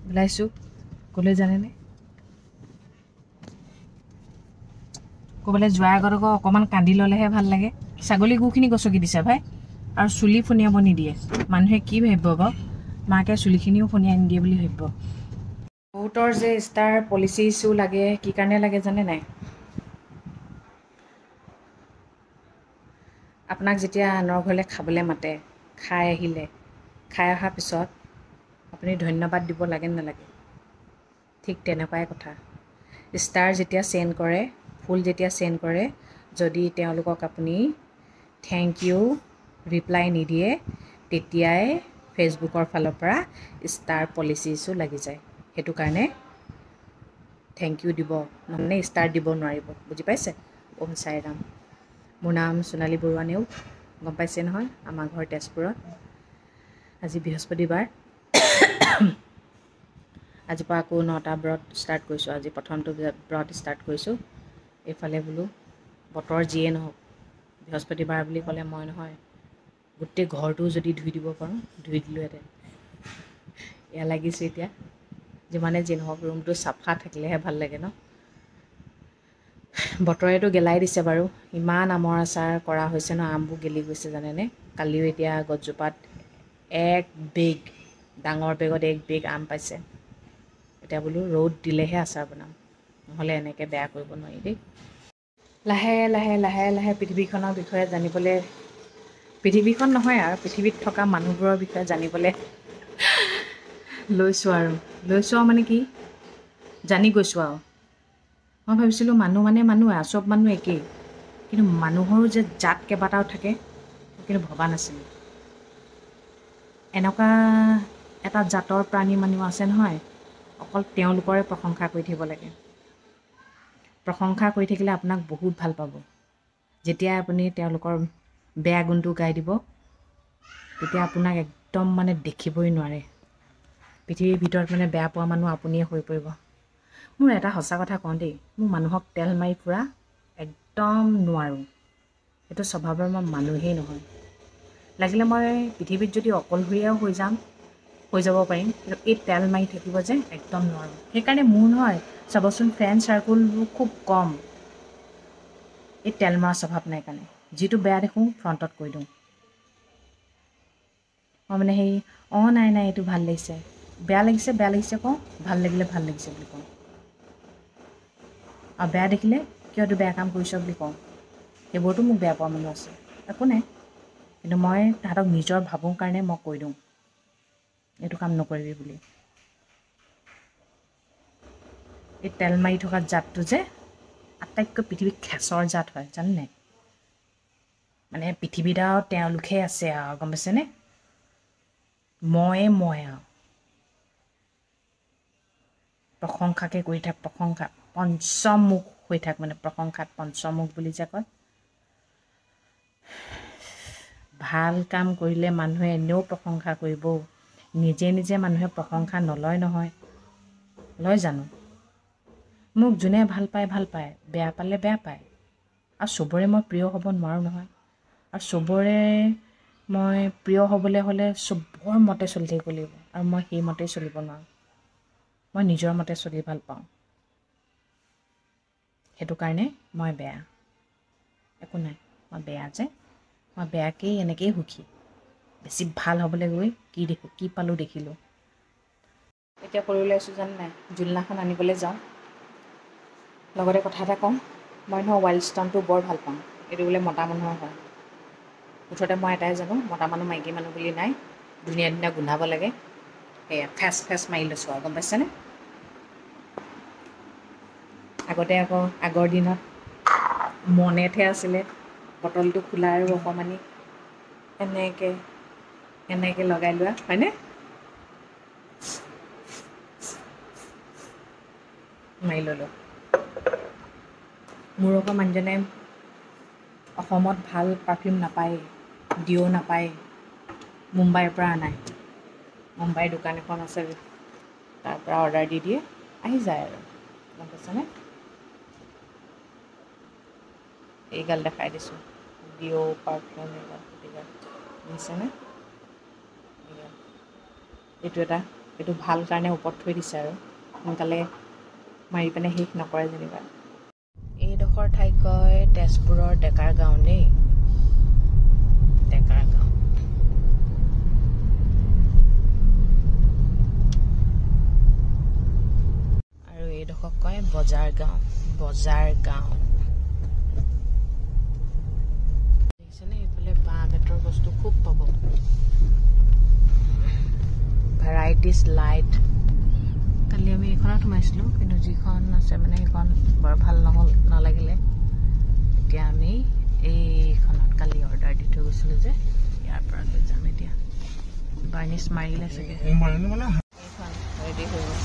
ওলাইছোঁ ক'লৈ জানেনে ক'ৰবালৈ যোৱাৰ আগত আকৌ অকণমান কান্দি ল'লেহে ভাল লাগে ছাগলী গুখিনি গছকি দিছে ভাই আৰু চুলি ফনিয়াব নিদিয়ে মানুহে কি ভাবিব বাৰু মাকে চুলিখিনিও ফনিয়াই নিদিয়ে বুলি ভাবিব বহুতৰ যে ষ্টাৰ পলিচি ইছ্যু লাগে কি কাৰণে লাগে জানে নাই আপোনাক যেতিয়া আনৰ ঘৰলৈ খাবলৈ মাতে খাই আহিলে খাই অহাৰ পিছত আপুনি ধন্যবাদ দিব লাগে নালাগে ঠিক তেনেকুৱাই কথা ষ্টাৰ যেতিয়া চেণ্ড কৰে ফুল যেতিয়া চেণ্ড কৰে যদি তেওঁলোকক আপুনি থেংক ইউ ৰিপ্লাই নিদিয়ে তেতিয়াই ফেচবুকৰ ফালৰ পৰা ষ্টাৰ পলিচি ইছ্যু লাগি যায় সেইটো কাৰণে থেংক ইউ দিব নহ'লে ষ্টাৰ দিব নোৱাৰিব বুজি পাইছে ওম সাই ৰাম মোৰ নাম সোণালী বৰুৱা নেওগ গম পাইছে নহয় আমাৰ ঘৰ তেজপুৰত আজি বৃহস্পতিবাৰ আজিৰ পৰা আকৌ 9টা ব্ৰত ষ্টাৰ্ট কৰিছোঁ আজি প্ৰথমটো ব্ৰত ষ্টাৰ্ট কৰিছোঁ এইফালে বোলো বতৰ যিয়ে নহওক বৃহস্পতিবাৰ বুলি ক'লে মই নহয় গোটেই ঘৰটোও যদি ধুই দিব পাৰোঁ ধুই দিলোঁহেঁতেন এয়া লাগিছে এতিয়া যিমানে যি নহওক ৰুমটো চাফা থাকিলেহে ভাল লাগে ন বতৰেতো গেলাই দিছে বাৰু ইমান আমৰ আচাৰ কৰা হৈছে ন আমবোৰ গেলি গৈছে জানেনে কালিও এতিয়া গছজোপাত এক বেগ ডাঙৰ বেগত এক বেগ আম পাইছে এতিয়া বোলো ৰ'দ দিলেহে আচাৰ বনাম নহ'লে এনেকৈ বেয়া কৰিব নোৱাৰি দেই লাহে লাহে লাহে লাহে পৃথিৱীখনৰ বিষয়ে জানিবলৈ পৃথিৱীখন নহয় আৰু পৃথিৱীত থকা মানুহবোৰৰ বিষয়ে জানিবলৈ লৈছোঁ আৰু মানে কি জানি গৈছোঁ আৰু মই ভাবিছিলোঁ মানুহ মানে মানুহ আৰু চব মানুহ একেই কিন্তু মানুহৰো যে জাত কেইবাটাও থাকে কিন্তু ভবা নাছিলোঁ এনেকুৱা এটা জাতৰ প্ৰাণী মানুহ আছে নহয় অকল তেওঁলোকৰে প্ৰশংসা কৰি থাকিব লাগে প্ৰশংসা কৰি থাকিলে আপোনাক বহুত ভাল পাব যেতিয়া আপুনি তেওঁলোকৰ বেয়া গুণটো গাই দিব তেতিয়া আপোনাক একদম মানে দেখিবই নোৱাৰে পৃথিৱীৰ ভিতৰত মানে বেয়া পোৱা মানুহ আপুনিয়ে হৈ পৰিব মোৰ এটা সঁচা কথা কওঁ দেই মোৰ মানুহক তেল মাৰি ফুৰা একদম নোৱাৰোঁ এইটো স্বভাৱৰ মই মানুহেই নহয় লাগিলে মই পৃথিৱীত যদি অকলশৰীয়াও হৈ যাব পাৰিম কিন্তু এই তেল মাৰি থাকিব যে একদম নোৱাৰোঁ সেইকাৰণে মোৰ নহয় চাবচোন ফ্ৰেণ্ড চাৰ্কুলবোৰ খুব কম এই তেল মৰা স্বভাৱ নাই কাৰণে যিটো বেয়া দেখোঁ ফ্ৰণ্টত কৈ দিওঁ মই মানে সেই নাই নাই এইটো ভাল লাগিছে বেয়া লাগিছে কওঁ ভাল লাগিছে বুলি কওঁ আৰু বেয়া দেখিলে কিয় এইটো বেয়া কাম কৰিছ বুলি কওঁ সেইবোৰতো মোক বেয়া পোৱা মানুহ আছে একো নাই কিন্তু মই তাহাঁতক নিজৰ ভাবোঁ কাৰণে মই কৈ দিওঁ এইটো কাম নকৰিবি বুলি এই তেল মাৰি থকা জাতটো যে আটাইতকৈ পৃথিৱীত খেঁচৰ জাত হয় জানে নাই মানে পৃথিৱীত আৰু তেওঁলোকহে আছে আৰু গম পাইছেনে মই আৰু প্ৰশংসাকে কৰি থাক প্ৰশংসা পঞ্চমুখ হৈ থাক মানে প্ৰশংসাত পঞ্চমুখ বুলি যে কয় ভাল কাম কৰিলে মানুহে এনেও প্ৰশংসা কৰিব নিজে নিজে মানুহে প্ৰশংসা নলয় নহয় লয় জানো মোক যোনে ভাল পায় বেয়া পালে বেয়া পায় আৰু চবৰে মই প্ৰিয় হ'ব নোৱাৰোঁ নহয় আৰু চবৰে মই প্ৰিয় হ'বলৈ হ'লে চবৰ মতে চলি থাকিব লাগিব আৰু মই সেইমতেই চলিব নোৱাৰোঁ মই নিজৰ মতে চলি ভাল পাওঁ সেইটো কাৰণে মই বেয়া একো নাই মই বেয়া যে মই বেয়াকেই এনেকেই সুখী বেছি ভাল হ'বলৈ গৈ কি পালোঁ দেখিলোঁ এতিয়া কৰিবলৈ আছোঁ জানো নাই জোলনাখন আনিবলৈ যাওঁ লগতে কথা এটা কওঁ মই নহয় ৱাইল্ড ষ্ট'নটো বৰ ভাল পাওঁ এইটো বোলে মতা মানুহৰ হয় মুঠতে মই এটাই জানো মতা মানুহ মাইকী মানুহ বুলি নাই ধুনীয়া ধুনীয়া গোন্ধাব লাগে সেয়া ফেচ মাৰি লৈছোঁ আৰু গম পাইছেনে আগতে আকৌ আগৰ দিনত মনেটহে আছিলে বটলটো খোলা আৰু অকণমানি এনেকৈ লগাই লোৱা হয়নে মাৰি ল'লোঁ মোৰ আকৌ মানুহজনে অসমত ভাল পাৰফিউম নাপায় ডিঅ' নাপায় মুম্বাইৰ পৰা আনায় মুম্বাইৰ দোকান এখন আছে তাৰ পৰা অৰ্ডাৰ দি দিয়ে আহি যায় আৰু গম পাইছেনে এইগাল দেখাই দিছোঁ ডিঅ' পাৰফিউম এইগাল বুজিছেনে এইটো এটা এইটো ভাল কাৰণে ওপৰত থৈ দিছে আৰু সোনকালে মাৰি পিনে শেষ নকৰে যেনিবা। এইডোখৰ ঠাইক কয় তেজপুৰৰ ডেকাৰ গাঁও দেই, ডেকাৰ গাঁও। আৰু এইডোখৰ কয় বজাৰ গাঁও, বজাৰ গাঁও। দেখিছেনে এইফালে বাঁহ বেতৰ বস্তু খুব পাব, ভেৰাইটিজ লাইট। কালি আমি এইখনত সোমাইছিলোঁ, কিন্তু যিখন আছে মানে সেইখন বৰ ভাল নালাগিলে। এতিয়া আমি এইখনত কালি অৰ্ডাৰ দি থৈ গৈছিলোঁ যে, ইয়াৰ পৰা লৈ যাম এতিয়া। বাৰ্নিছ মাৰিলে চাগে, এইখন ৰেডি হৈ গ'ল।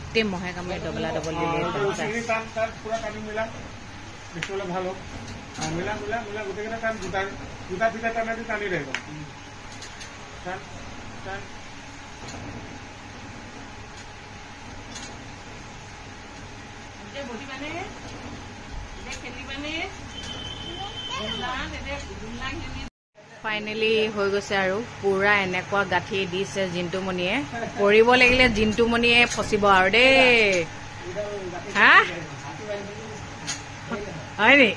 গোটেই মহে কামে ডবলা ডবল দিলে ভাল হওক। মিলা মিলা মিলা গোটেইকেইটা টান দুটা ফিটা টানেদি টানি আহিব। ফাইনেলি হৈ গৈছে আৰু পুৰা এনেকুৱা গাঁঠি দিছে জিন্টুমণিয়ে, পৰিব লাগিলে জিন্টুমণিয়ে ফচিব আৰু দেই। হা হয় নি?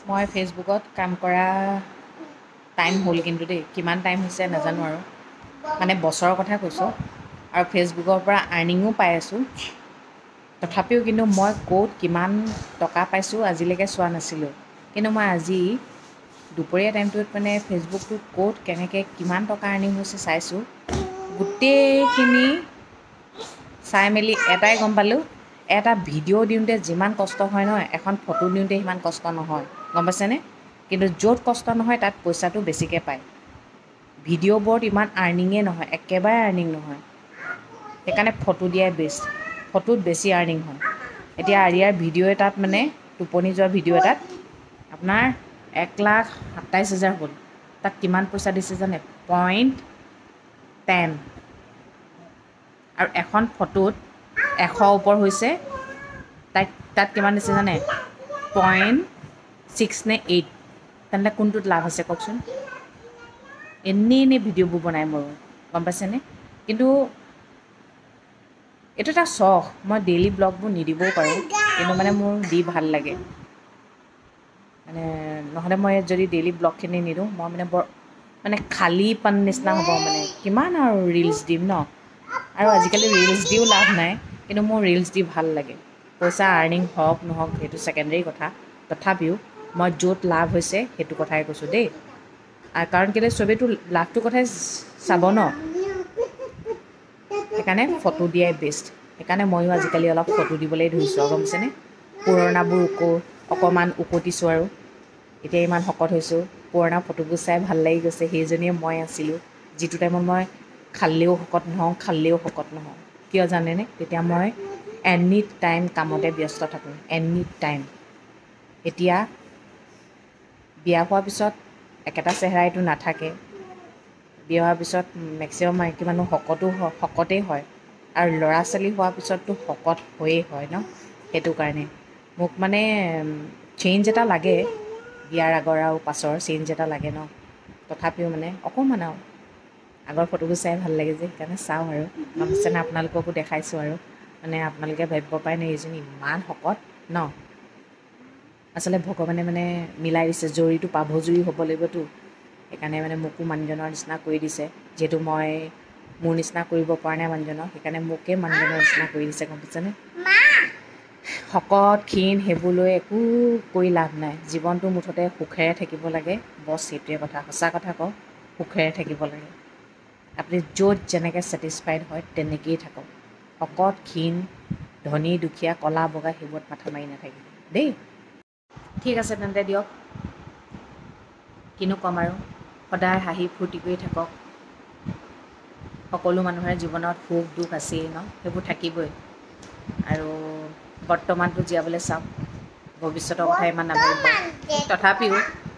মই ফেচবুকত কাম কৰা টাইম হ'ল কিন্তু দেই, কিমান টাইম হৈছে নাজানো আৰু, মানে বছৰৰ কথা কৈছোঁ। আৰু ফেচবুকৰ পৰা আৰ্নিঙো পাই আছোঁ। তথাপিও কিন্তু মই ক'ত কিমান টকা পাইছোঁ আজিলৈকে চোৱা নাছিলোঁ। কিন্তু মই আজি দুপৰীয়া টাইমটোত মানে ফেচবুকটোত ক'ত কেনেকৈ কিমান টকা আৰ্নিং হৈছে চাইছোঁ। গোটেইখিনি চাই মেলি এটাই গম পালোঁ, এটা ভিডিঅ' দিওঁতে যিমান কষ্ট হয় নহয়, এখন ফটো দিওঁতে সিমান কষ্ট নহয়, গম পাইছেনে? কিন্তু য'ত কষ্ট নহয় তাত পইচাটো বেছিকৈ পায়। ভিডিঅ'বোৰত ইমান আৰ্নিঙে নহয়, একেবাৰে আৰ্নিং নহয়। সেইকাৰণে ফটো দিয়াই বেষ্ট, ফটোত বেছি আৰ্নিং হয়। এতিয়া আৰিয়াৰ ভিডিঅ' এটাত মানে টোপনি যোৱা ভিডিঅ' এটাত আপোনাৰ 1,27,000 হ'ল। তাক কিমান পইচা দিছে জানে? 0.10। আৰু এখন ফটোত 100 ওপৰ হৈছে, তাত কিমান দিছে জানে? 0.6 নে 8। তেন্তে কোনটোত লাভ হৈছে কওকচোন? এনেই ভিডিঅ'বোৰ বনাই মোৰ, গম পাইছেনে? কিন্তু এইটো এটা চখ, মই ডেইলি ব্লগবোৰ নিদিবও পাৰোঁ, কিন্তু মানে মোৰ দি ভাল লাগে। মানে নহ'লে মই যদি ডেইলি ব্লগখিনি নিদিওঁ, মই মানে বৰ মানে খালীপন নিচিনা হ'ব। মানে কিমান আৰু ৰিলচ দিম ন? আৰু আজিকালি ৰিলচ দিও লাভ নাই, কিন্তু মোৰ ৰিলচ দি ভাল লাগে। পইচা আৰ্নিং হওক নহওক সেইটো ছেকেণ্ডেৰী কথা। তথাপিও মই য'ত লাভ হৈছে সেইটো কথাই কৈছোঁ দেই। আৰু কাৰণ কেলৈ চবেইতো লাভটোৰ কথাই চাব ন? সেইকাৰণে ফটো দিয়াই বেষ্ট। সেইকাৰণে ময়ো আজিকালি অলপ ফটো দিবলৈ ধৰিছোঁ আৰু, গম পাইছেনে? পুৰণাবোৰ অকণমান উকতিছোঁ আৰু এতিয়া ইমান শকত হৈছোঁ। পুৰণা ফটোবোৰ চাই ভাল লাগি গৈছে, সেইজনীয়ে মই আছিলোঁ। যিটো টাইমত মই খালেও শকত নহওঁ। কিয় জানেনে? তেতিয়া মই এনি টাইম কামতে ব্যস্ত থাকোঁ, এনি টাইম। এতিয়া বিয়া হোৱাৰ পিছত একেটা চেহেৰাইটো নাথাকে। বিয়া হোৱাৰ পিছত মেক্সিমাম মাইকী মানুহ শকতেই হয়। আৰু ল'ৰা ছোৱালী হোৱাৰ পিছততো শকত হৈয়ে হয় ন? সেইটো কাৰণে মোক মানে চেঞ্জ এটা লাগে। বিয়াৰ আগৰ আৰু পাছৰ চেঞ্জ এটা লাগে ন? তথাপিও মানে অকণমান আৰু আগৰ ফটোবোৰ চাই ভাল লাগে যে, সেইকাৰণে চাওঁ আৰু গম পাইছেনে? আপোনালোককো দেখাইছোঁ আৰু মানে আপোনালোকে ভাবিব পাৰে নে এইজনী ইমান শকত ন? আচলতে ভগৱানে মানে মিলাই দিছে, জৰীটো পাভজুৰি হ'ব লাগিবতো। সেইকাৰণে মানে মোকো মানুহজনৰ নিচিনা কৰি দিছে। যিহেতু মই মোৰ নিচিনা কৰিব পৰা নাই মানুহজনক, সেইকাৰণে মোকে মানুহজনৰ নিচিনা কৰি দিছে, গম পাইছেনে? শকত ক্ষীণ সেইবোৰ লৈ একো কৰি লাভ নাই। জীৱনটো মুঠতে সুখেৰে থাকিব লাগে, বছ সেইটোৱে কথা। সঁচা কথা কওঁ, সুখেৰে থাকিব লাগে। আপুনি য'ত যেনেকৈ ছেটিছফাইড হয় তেনেকৈয়ে থাকক। শকত ক্ষীণ ধনী দুখীয়া ক'লা বগা সেইবোৰত মাথা মাৰি নাথাকিব দেই। ঠিক আছে তেন্তে দিয়ক, কিনো ক'ম আৰু। সদায় হাঁহি ফূৰ্তি কৰি থাকক। সকলো মানুহৰে জীৱনত সুখ দুখ আছেই ন, সেইবোৰ থাকিবই। আৰু বৰ্তমানটো জীয়াবলৈ চাওক, ভৱিষ্যতৰ কথা ইমান নাভাবিব। তথাপিও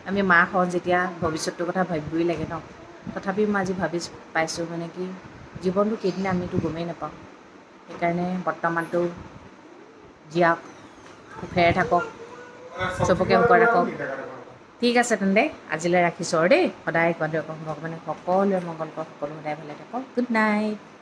আমি মাক হওঁ যেতিয়া ভৱিষ্যতটোৰ কথা ভাবিবই লাগে ন। তথাপিও মই আজি ভাবি পাইছোঁ মানে কি, জীৱনটো কেইদিনা আমিতো গমেই নাপাওঁ। সেইকাৰণে বৰ্তমানটো জীয়াওক, সুখেৰে থাকক, চবকে সুখত ৰাখক। ঠিক আছে তেন্তে আজিলৈ ৰাখিছোঁ আৰু দেই। সদায় ভগৱানে সকলোৰে মংগল কৰক, সকলো সদায় ভালে থাকক। Good night.